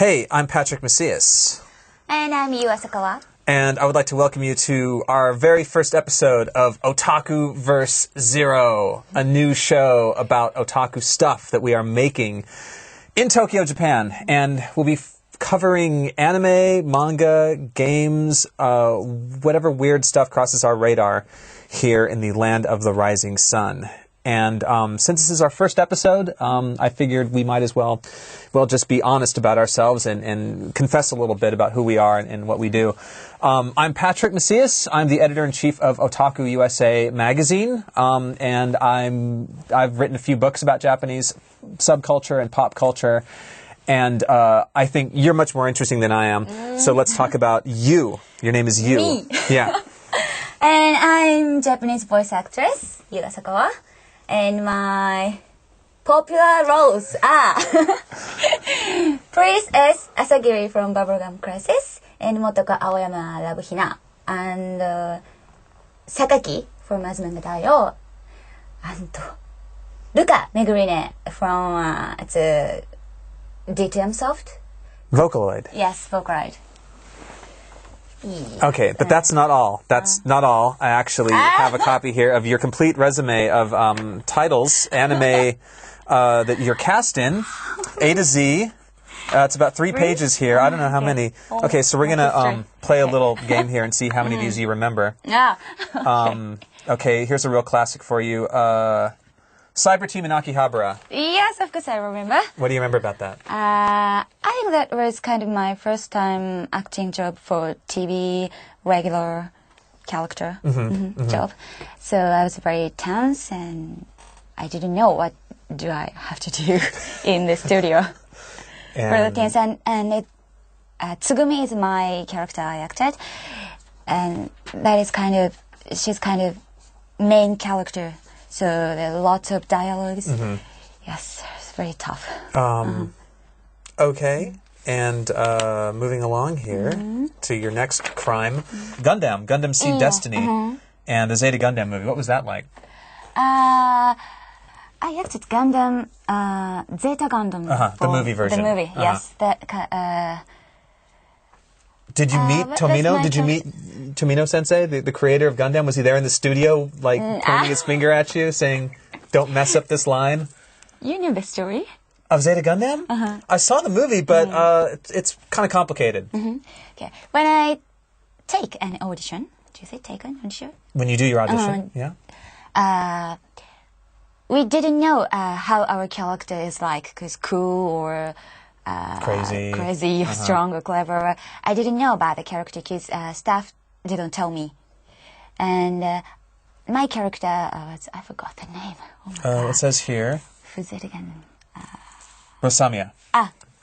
Hey, I'm Patrick Macias. And I'm Yu Asakawa. And I would like to welcome you to our very first episode of Otaku-Verse Zero, a new show about otaku stuff that we are making in Tokyo, Japan. And we'll be covering anime, manga, games, whatever weird stuff crosses our radar here in the land of the rising sun. And since this is our first episode, I figured we might as well just be honest about ourselves and confess a little bit about who we are and what we do. I'm Patrick Macias. I'm the editor-in-chief of Otaku USA magazine, and I've written a few books about Japanese subculture and pop culture. And I think you're much more interesting than I am. So let's talk about you. Your name is Yu. Me. Yeah. And I'm Japanese voice actress, Yu Asakawa. And my popular roles are Princess Asagiri from Bubblegum Crisis and Motoko Aoyama Love Hina and Sakaki from Azumanga Daioh and Ruka Megurine from the DTM Soft. Vocaloid. Yes, Vocaloid. Okay, but that's not all. That's not all. I actually have a copy here of your complete resume of titles, anime that you're cast in, A to Z. It's about 3 pages here. I don't know how many. Okay, so we're going to play a little game here and see how many of these you remember. Yeah. Okay, here's a real classic for you. Cyber Team in Akihabara. Yes, of course I remember. What do you remember about that? I think that was kind of my first time acting job for TV regular character job. So I was very tense and I didn't know what do I have to do in the studio. For the tense and it, Tsugumi is my character I acted, and that is she's kind of main character. So there are lots of dialogues. Yes, it's very tough. Okay, and moving along here to your next crime, Gundam Seed Destiny, and the Zeta Gundam movie. What was that like? I acted Gundam, Zeta Gundam. The movie version. The movie, yes. Did you meet Tomino? Did you meet Tomino Sensei, the creator of Gundam? Was he there in the studio, like pointing his finger at you, saying, "Don't mess up this line"? You knew the story of Zeta Gundam? I saw the movie, but it's kind of complicated. Okay, when I take an audition, do you say take an audition? When you do your audition, yeah. We didn't know how our character is like, cause cool or. Crazy, or strong or clever. I didn't know about the character because staff didn't tell me. And my character was, I forgot the name. Oh my God. It says here. Who's it again? Rosamia.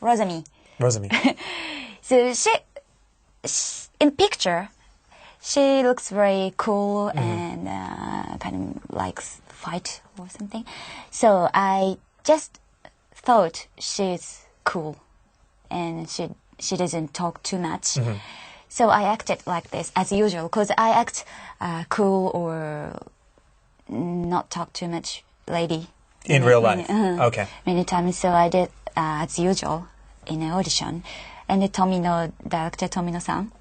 Rosami. So she, in picture, she looks very cool and kind of likes fight or something. So I just thought she's cool and she doesn't talk too much, so I acted like this as usual because I act cool or not talk too much lady in real life. Okay, many times. So I did as usual in an audition, and the director Tomino-san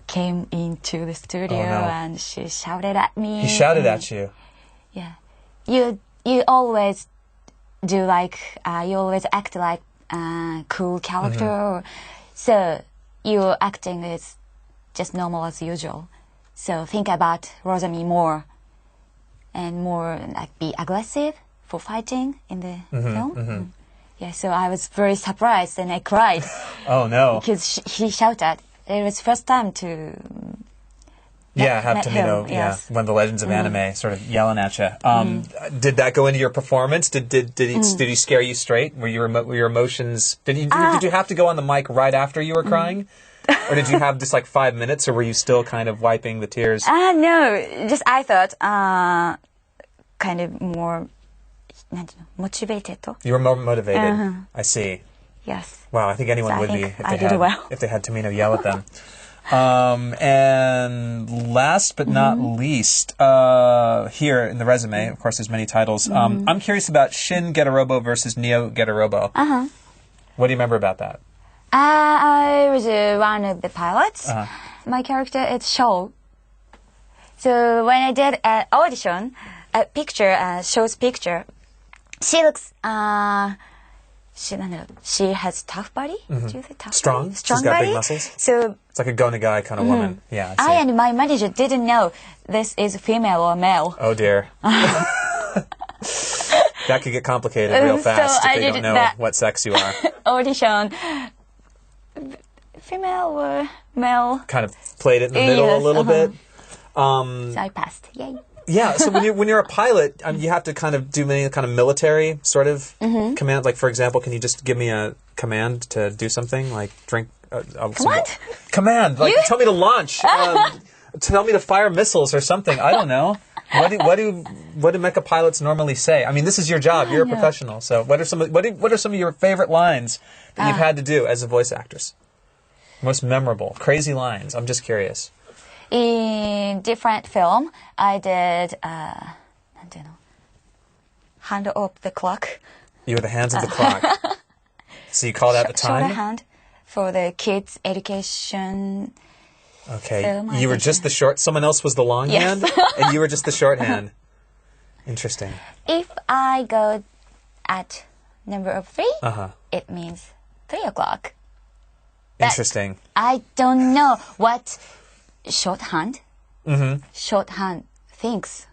came into the studio and she shouted at me. He shouted at you? Yeah. You always do like you always act like cool character, so your acting is just normal as usual. So think about Rosami more and more like be aggressive for fighting in the film. Yeah, so I was very surprised and I cried. Oh no! Because he shouted. It was first time to. Have Tomino, one of the legends of anime, sort of yelling at you. Did that go into your performance? Did he scare you straight? Were your emotions? Did you have to go on the mic right after you were crying, or did you have just like 5 minutes, or were you still kind of wiping the tears? No, just I thought kind of more motivated. You were more motivated. I see. Yes. Wow, I think anyone would be if they had Tomino yell at them. And last but not least, here in the resume, of course, there's many titles. I'm curious about Shin Getarobo versus Neo Getarobo. What do you remember about that? I was one of the pilots. My character is Show. So when I did an audition, Show's picture, she looks, she has tough body. Do you say tough Strong. body? Strong She's got body. big muscles. So It's like a go-na-guy kind of woman. Yeah. I'd I say. and my manager didn't know this is female or male. Oh dear. That could get complicated real fast So if they don't know what sex you are. Audition, female or male. Kind of played it in the middle a little bit. So I passed. Yay. Yeah, so when you're a pilot, you have to kind of do many kind of military sort of commands. Like, for example, can you just give me a command to do something, like drink? Command, like tell me to launch, tell me to fire missiles or something. I don't know. What do mecha pilots normally say? I mean, this is your job. You're a professional. So, what are some of your favorite lines that you've had to do as a voice actress? Most memorable, crazy lines. I'm just curious. In different film, I did, hand up the clock. You were the hands of the clock. So you called out the time? Shorthand for the kids' education. Okay. Film, You were just the short, someone else was the long Yes. hand, and you were just the shorthand. Interesting. If I go at number of 3, it means 3 o'clock. Interesting. I don't know what shorthand thinks.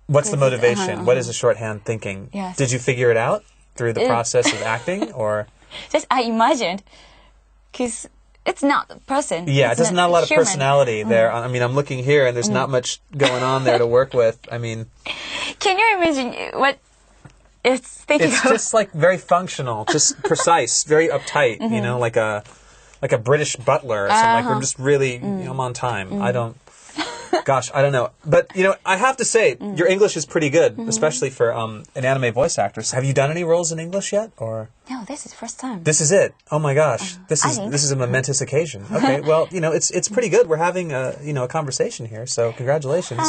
What's the motivation? What is a shorthand thinking? Yes. Did you figure it out through the process of acting, or? Just I imagined, because it's not a person. Yeah, there's not a lot of human. personality there. I mean, I'm looking here, and there's not much going on there to work with. I mean, can you imagine what it's thinking? It's just like very functional, just precise, very uptight. You know, like a British butler or something. Like we're just really, I'm on time. I don't. Gosh, I don't know. But, I have to say, your English is pretty good, especially for an anime voice actress. Have you done any roles in English yet? Or No, this is first time. This is it. Oh my gosh. This is a momentous occasion. Okay, well, it's pretty good. We're having a conversation here, so congratulations.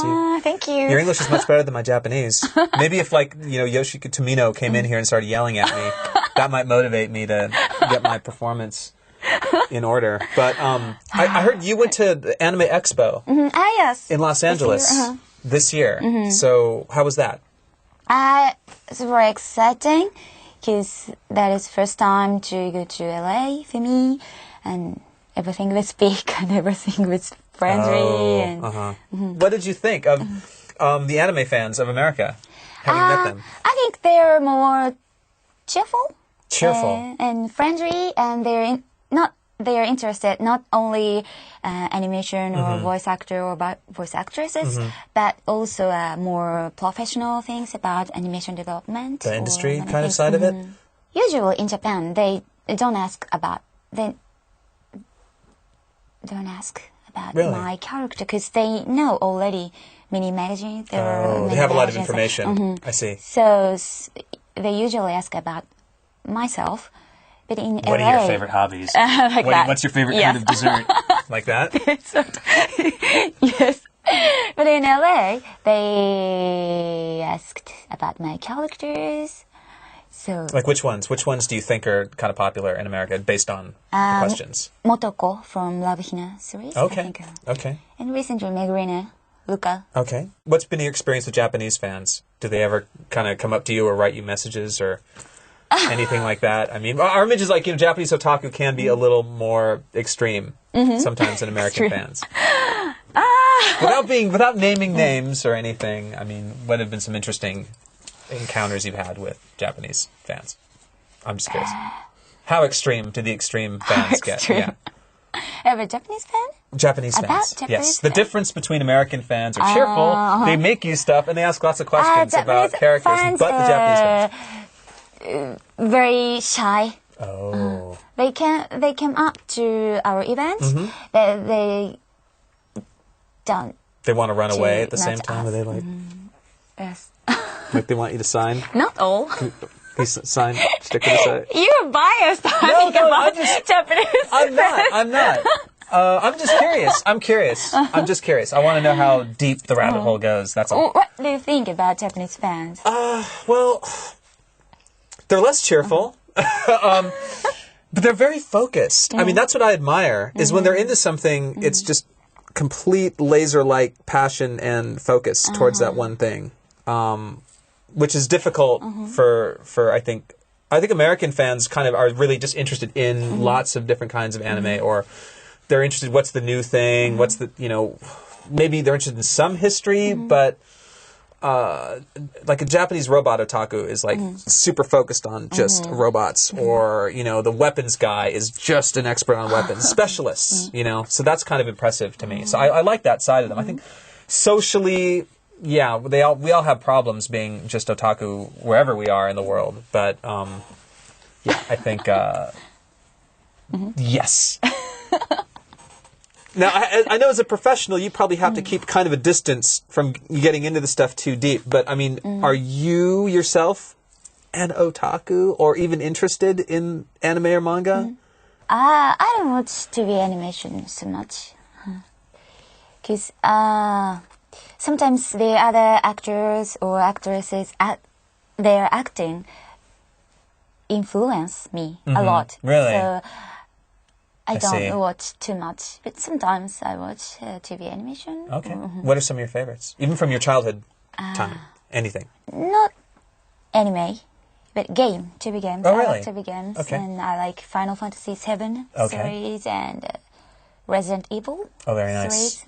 Thank you. Your English is much better than my Japanese. Maybe if Yoshiki Tomino came in here and started yelling at me, that might motivate me to get my performance in order. But I heard you went to the Anime Expo Yes. in Los Angeles this year. So how was that? It's very exciting because that is first time to go to LA for me, and everything was big and everything was friendly. What did you think of the anime fans of America, having met them? I think they're more cheerful. Cheerful. And friendly, and they're interested not only animation or voice actor or voice actresses, but also more professional things about animation development. The industry kind of side of it? Usually in Japan, they don't ask about Really? my character because they know already many magazines. They have a lot of information. I see. So they usually ask about myself. But in What LA, are your favorite hobbies? like that. What's your favorite kind of dessert? Like that? Yes. But in LA, they asked about my characters. So Like which ones? Which ones do you think are kind of popular in America based on the questions? Motoko from Love Hina series. I Okay. think. Okay. And recently, Megurine, Luca. Okay. What's been your experience with Japanese fans? Do they ever kind of come up to you or write you messages or anything like that? I mean, our image is like, Japanese otaku can be a little more extreme sometimes than American fans. Without naming names or anything, I mean, what have been some interesting encounters you've had with Japanese fans? I'm just curious. How extreme do the extreme fans get? Yeah. Have a Japanese fan? Japanese About fans. Japanese Yes. The fans? difference between American fans are cheerful, they make you stuff, and they ask lots of questions about Japanese characters, fans, but the Japanese fans. Very shy. Oh. They came up to our events. They don't. They want to run away at the not same time? Are us. they like, Yes. like they want you to sign? Not all. Please sign, stick to the side. You're biased. Talking about Japanese. I'm not. I'm just curious. I'm just curious. I want to know how deep the rabbit hole goes. That's all. What do you think about Japanese fans? Well, they're less cheerful. But they're very focused. I mean, that's what I admire, is when they're into something, it's just complete laser-like passion and focus towards that one thing, which is difficult for I think American fans kind of are really just interested in lots of different kinds of anime, or they're interested, what's the new thing, what's the, maybe they're interested in some history, but like a Japanese robot otaku is like super focused on just robots, or the weapons guy is just an expert on weapons, specialists, so that's kind of impressive to me. So I like that side of them. I think socially, yeah, we all have problems being just otaku wherever we are in the world, but yeah, I think yes. Now, I know as a professional, you probably have to keep kind of a distance from getting into the stuff too deep, but I mean, are you yourself an otaku or even interested in anime or manga? I don't watch TV animation so much. Because sometimes the other actors or actresses, their acting influence me a lot. Really? So I don't see. watch too much, but sometimes I watch TV animation. Okay. What are some of your favorites? Even from your childhood time? Anything? Not anime, but TV games. Oh, I really? like TV games, Okay. and I like Final Fantasy VII series and Resident Evil Oh, very nice.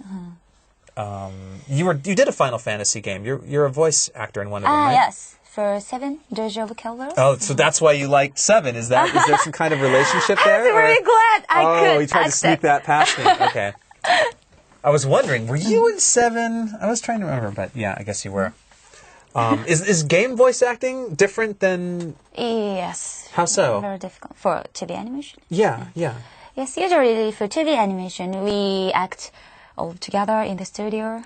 series. You did a Final Fantasy game. You're a voice actor in one of them, right? Yes, for 7, Dirge of Calvary. Oh, so that's why you like 7. Is there some kind of relationship there? I'm very glad I could. Oh, you tried to sneak that past me. Okay. I was wondering, were you in 7? I was trying to remember, but yeah, I guess you were. Is game voice acting different than... Yes. How so? Very difficult for TV animation. Yeah. Yes, usually for TV animation, we act all together in the studio,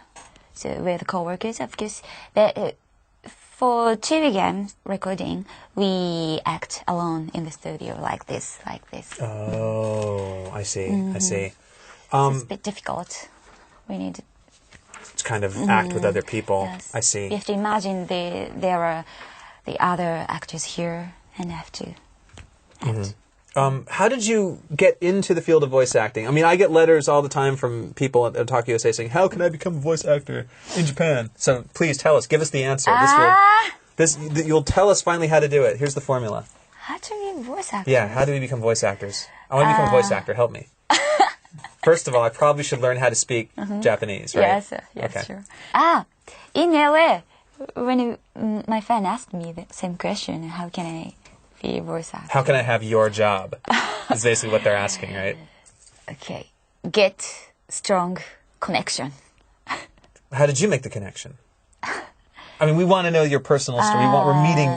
so with co-workers, of course. But for TV game recording, we act alone in the studio, like this. Oh, I see. I see. It's a bit difficult. We need To kind of act with other people. Yes. I see. You have to imagine there are the other actors here, and have to act. How did you get into the field of voice acting? I mean, I get letters all the time from people at Otaku USA saying, "How can I become a voice actor in Japan?" So please tell us. Give us the answer. You'll tell us finally how to do it. Here's the formula. How to be a voice actor? Yeah, how do we become voice actors? I want to become a voice actor. Help me. First of all, I probably should learn how to speak Japanese, right? Yes, Okay. sure. In LA, when my friend asked me the same question, how can I be a voice actor? How can I have your job? Is basically what they're asking, right? Okay, get strong connection. How did you make the connection? I mean, we want to know your personal story. We're meeting,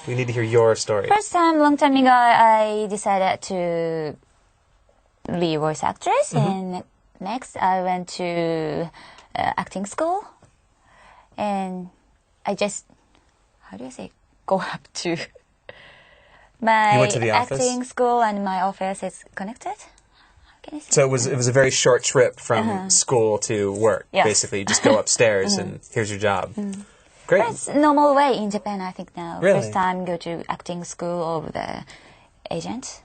we need to hear your story. First time, long time ago, I decided to be a voice actress, and next I went to acting school, and I just, how do you say, go up to my You went to the office? acting school, and my office is connected. How can I say? So it was a very short trip from school to work. Yes. Basically, you just go upstairs and here's your job. Great. It's normal way in Japan, I think now. Really? First time go to acting school or the agent.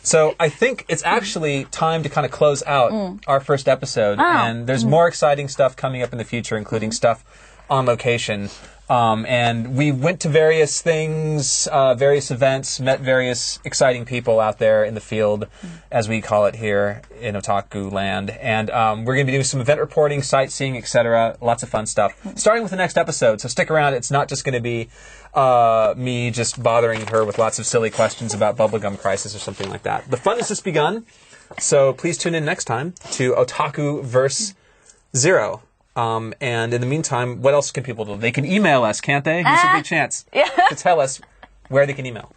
So I think it's actually time to kind of close out our first episode. And there's more exciting stuff coming up in the future, including stuff on location. And we went to various things, various events, met various exciting people out there in the field, as we call it here in Otaku land. And we're going to be doing some event reporting, sightseeing, etc. Lots of fun stuff. Starting with the next episode, so stick around. It's not just going to be me just bothering her with lots of silly questions about Bubblegum Crisis or something like that. The fun has just begun, so please tune in next time to Otaku-Verse Zero. And in the meantime, what else can people do? They can email us, can't they? Here's a big chance to tell us where they can email.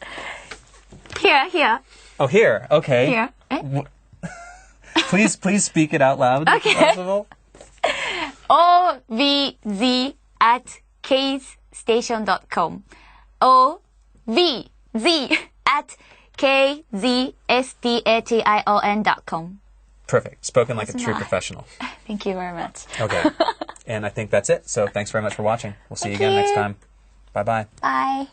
Here. Oh, here. Okay. Here. Please speak it out loud. Okay. If possible. ovz@kstation.com. ovz@kzstation.com. Perfect. Spoken like a true professional. Thank you very much. Okay. And I think that's it. So thanks very much for watching. We'll see you Thank again next you. time. Bye-bye. Bye.